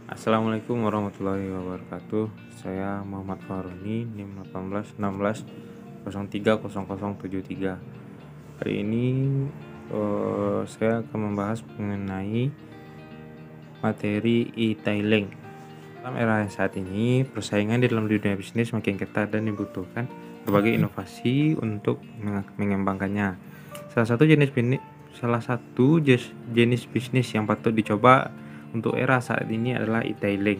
Assalamualaikum warahmatullahi wabarakatuh. Saya Muhammad Faroni, NIM 1816030073. Hari ini saya akan membahas mengenai materi e-tailing. Dalam era saat ini, persaingan di dalam dunia bisnis makin ketat dan dibutuhkan berbagai inovasi untuk mengembangkannya. Salah satu jenis bisnis yang patut dicoba untuk era saat ini adalah e-tailing,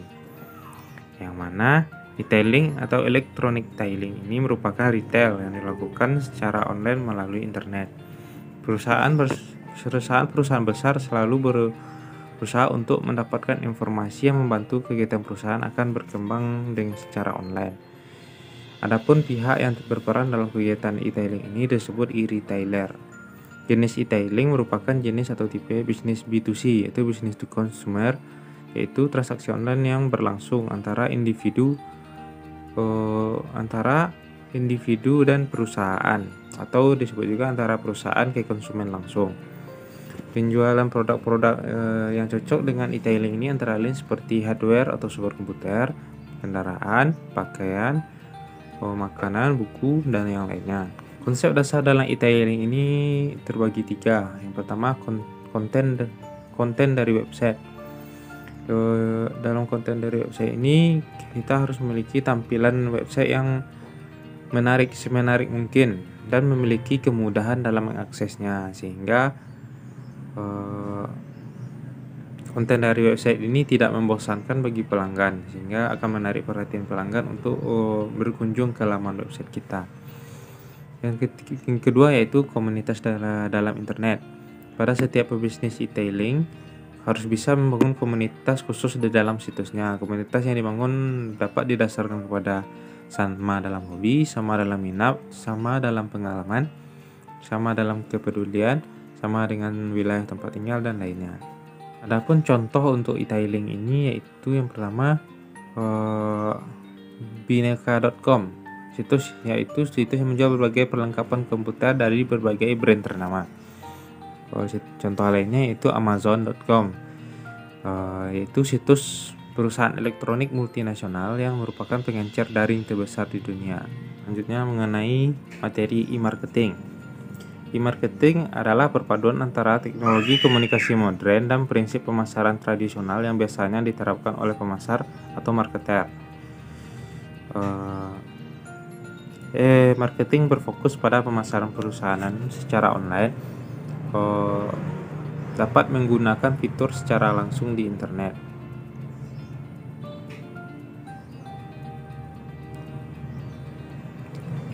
yang mana e-tailing atau electronic tailing ini merupakan retail yang dilakukan secara online melalui internet. Perusahaan besar selalu berusaha untuk mendapatkan informasi yang membantu kegiatan perusahaan akan berkembang dengan secara online. Adapun pihak yang berperan dalam kegiatan e-tailing ini disebut e-retailer. Jenis e-tailing merupakan jenis atau tipe bisnis B2C, yaitu business to consumer, yaitu transaksi online yang berlangsung antara individu dan perusahaan, atau disebut juga antara perusahaan ke konsumen langsung. Penjualan produk-produk yang cocok dengan e-tailing ini antara lain seperti hardware atau superkomputer, kendaraan, pakaian, makanan, buku, dan yang lainnya. Konsep dasar dalam e-tailing ini terbagi 3. Yang pertama, konten dari website. Dalam konten dari website ini kita harus memiliki tampilan website yang semenarik mungkin dan memiliki kemudahan dalam mengaksesnya, sehingga konten dari website ini tidak membosankan bagi pelanggan, sehingga akan menarik perhatian pelanggan untuk berkunjung ke laman website kita. Yang kedua yaitu komunitas dalam internet. Pada setiap pebisnis e-tailing harus bisa membangun komunitas khusus di dalam situsnya. Komunitas yang dibangun dapat didasarkan kepada sama dalam hobi, sama dalam minat, sama dalam pengalaman, sama dalam kepedulian, sama dengan wilayah tempat tinggal, dan lainnya. Adapun contoh untuk e-tailing ini yaitu yang pertama bineka.com. Situs yang menjual berbagai perlengkapan komputer dari berbagai brand ternama. Contoh lainnya yaitu amazon.com, yaitu situs perusahaan elektronik multinasional yang merupakan pengecer daring terbesar di dunia. Selanjutnya mengenai materi e-marketing. E-marketing adalah perpaduan antara teknologi komunikasi modern dan prinsip pemasaran tradisional yang biasanya diterapkan oleh pemasar atau marketer. Marketing berfokus pada pemasaran perusahaan secara online, dapat menggunakan fitur secara langsung di internet.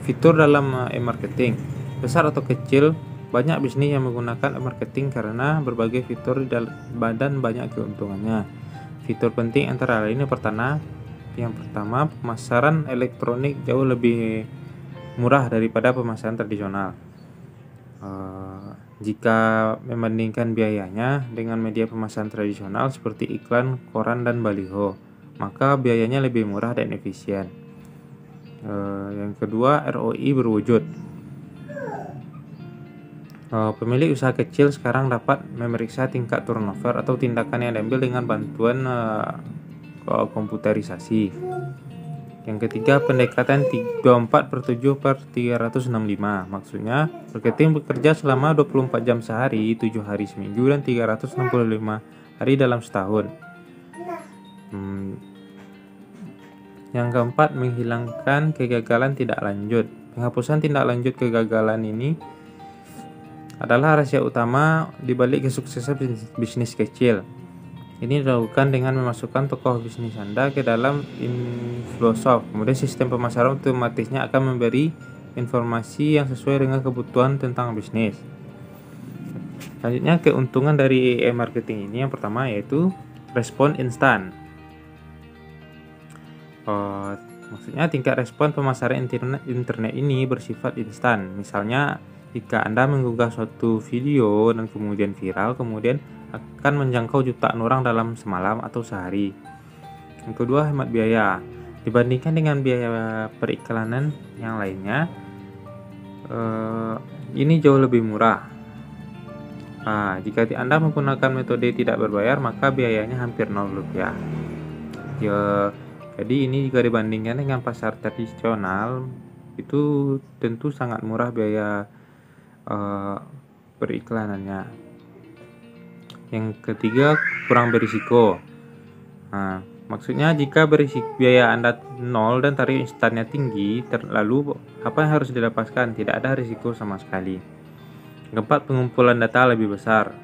Fitur dalam e-marketing, besar atau kecil, banyak bisnis yang menggunakan e-marketing karena berbagai fitur dan banyak keuntungannya. Fitur penting antara lain yang pertama, pemasaran elektronik jauh lebih murah daripada pemasaran tradisional. Jika membandingkan biayanya dengan media pemasaran tradisional seperti iklan, koran, dan baliho, maka biayanya lebih murah dan efisien. Yang kedua, ROI berwujud. Pemilik usaha kecil sekarang dapat memeriksa tingkat turnover atau tindakan yang diambil dengan bantuan komputerisasi. Yang ketiga, pendekatan 24/7/365. Maksudnya, marketing bekerja selama 24 jam sehari, 7 hari seminggu, dan 365 hari dalam setahun. Yang keempat, menghilangkan kegagalan tidak lanjut. Penghapusan tindak lanjut kegagalan ini adalah rahasia utama di balik kesuksesan bisnis kecil. Ini dilakukan dengan memasukkan tokoh bisnis Anda ke dalam Infosoft. Kemudian sistem pemasaran otomatisnya akan memberi informasi yang sesuai dengan kebutuhan tentang bisnis. Selanjutnya, keuntungan dari e-marketing ini yang pertama yaitu respon instan. Maksudnya tingkat respon pemasaran internet ini bersifat instan. Misalnya, jika Anda mengunggah suatu video dan kemudian viral, kemudian akan menjangkau jutaan orang dalam semalam atau sehari. Yang kedua, hemat biaya. Dibandingkan dengan biaya periklanan yang lainnya, ini jauh lebih murah. Jika Anda menggunakan metode tidak berbayar, maka biayanya hampir 0 rupiah. Ya, jadi ini jika dibandingkan dengan pasar tradisional itu tentu sangat murah biaya eh, periklanannya. Yang ketiga, kurang berisiko. Nah, maksudnya jika biaya Anda nol dan tarif instannya tinggi, lalu apa yang harus didapatkan? Tidak ada risiko sama sekali. Keempat, pengumpulan data lebih besar.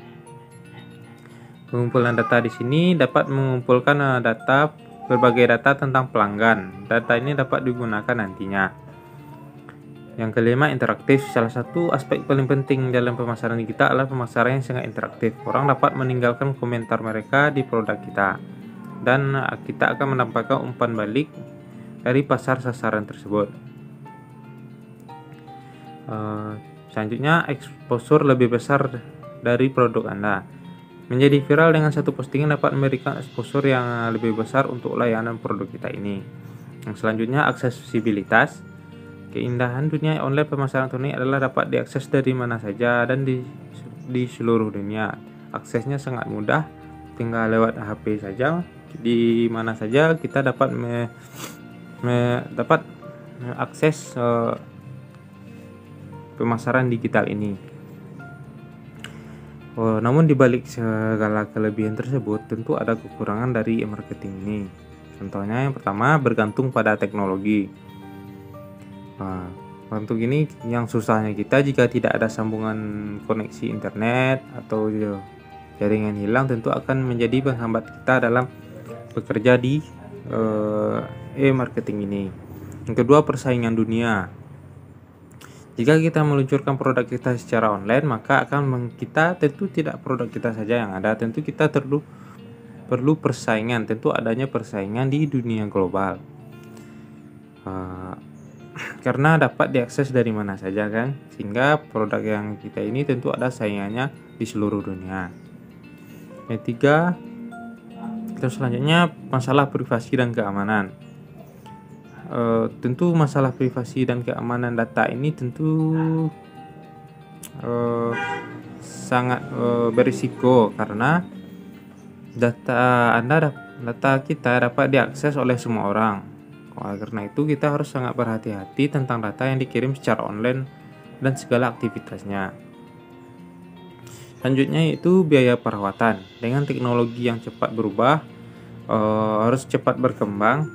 Pengumpulan data di sini dapat mengumpulkan berbagai data tentang pelanggan. Data ini dapat digunakan nantinya. Yang kelima, interaktif. Salah satu aspek paling penting dalam pemasaran kita adalah pemasaran yang sangat interaktif. Orang dapat meninggalkan komentar mereka di produk kita, dan kita akan mendapatkan umpan balik dari pasar sasaran tersebut. Selanjutnya, exposure lebih besar dari produk Anda. Menjadi viral dengan satu postingan dapat memberikan exposure yang lebih besar untuk layanan produk kita ini. Yang selanjutnya, aksesibilitas. Keindahan dunia online pemasaran elektronik adalah dapat diakses dari mana saja dan di seluruh dunia. Aksesnya sangat mudah, tinggal lewat HP saja, di mana saja kita dapat dapat mengakses pemasaran digital ini. Namun dibalik segala kelebihan tersebut, tentu ada kekurangan dari e-marketing ini. Contohnya yang pertama, bergantung pada teknologi. Untuk ini yang susahnya kita jika tidak ada sambungan koneksi internet atau jaringan hilang, tentu akan menjadi penghambat kita dalam bekerja di e-marketing ini. Yang kedua, persaingan dunia. Jika kita meluncurkan produk kita secara online, maka kita tentu tidak produk kita saja yang ada, tentu kita perlu persaingan, tentu adanya persaingan di dunia global. Karena dapat diakses dari mana saja kan, sehingga produk yang kita ini tentu ada saingannya di seluruh dunia. Yang tiga, selanjutnya masalah privasi dan keamanan. Tentu masalah privasi dan keamanan data ini tentu sangat berisiko karena data kita dapat diakses oleh semua orang. Karena itu kita harus sangat berhati-hati tentang data yang dikirim secara online dan segala aktivitasnya. Selanjutnya yaitu biaya perawatan. Dengan teknologi yang cepat berubah, harus cepat berkembang,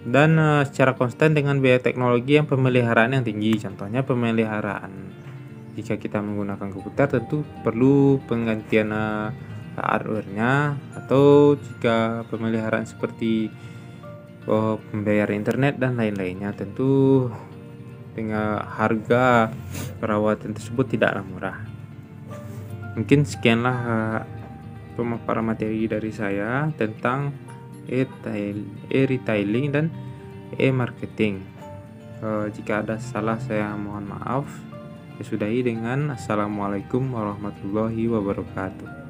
dan secara konstan dengan biaya teknologi yang pemeliharaan yang tinggi. Contohnya pemeliharaan, jika kita menggunakan komputer tentu perlu penggantian hardware-nya, atau jika pemeliharaan seperti pembayaran internet dan lain-lainnya, tentu dengan harga perawatan tersebut tidaklah murah. Mungkin sekianlah pemaparan materi dari saya tentang e-retailing dan e-marketing. Jika ada salah saya mohon maaf. Saya sudahi dengan Assalamualaikum warahmatullahi wabarakatuh.